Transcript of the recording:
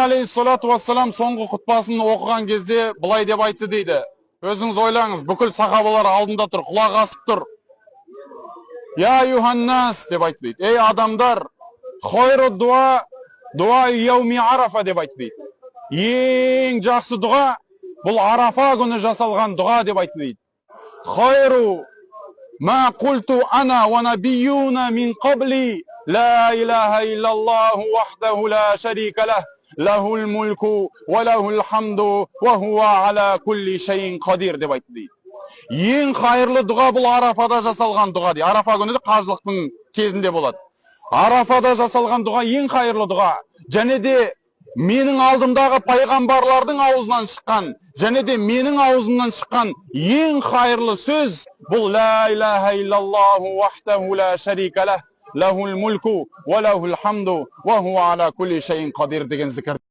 алейхиссалату вассалам соңғы құтпасын оқыған кезде былай деп айтты дейді. Өзіңіз ойлаңыз, бүкіл сахабалар алдында тұр, құлақ асып тұр. Я юханнас деп айтты дейді. Ей адамдар, хойру дуа яуми арафа деп айтты дейді. Ең жақсы дұға бұл Арафа күні жасалған дұға деп айтты дейді. Хойру ма культу ана ва набиюна мин қабли ла илаха иллаллаху вахдаху ла шарика лах лахул мульку ва лахул хамду ва хуа аля кулли шайин қадир деп айтты дейді. Ең қайырлы дұға бұл Арафада жасалған дұға дейді. Арафа күні де қажылықтың кезінде болады. Арафада жасалған дұға ең қайырлы дұға. Және де менің алдымдағы пайғамбарлардың аузынан шыққан, және де менің аузымнан шыққан ең қайырлы сөз бұл ла илаха иллаллаху вахдаху ла шарика лах лахул мульку ва лахул хамду ва хуа аля кулли шайин қадир деген зікір.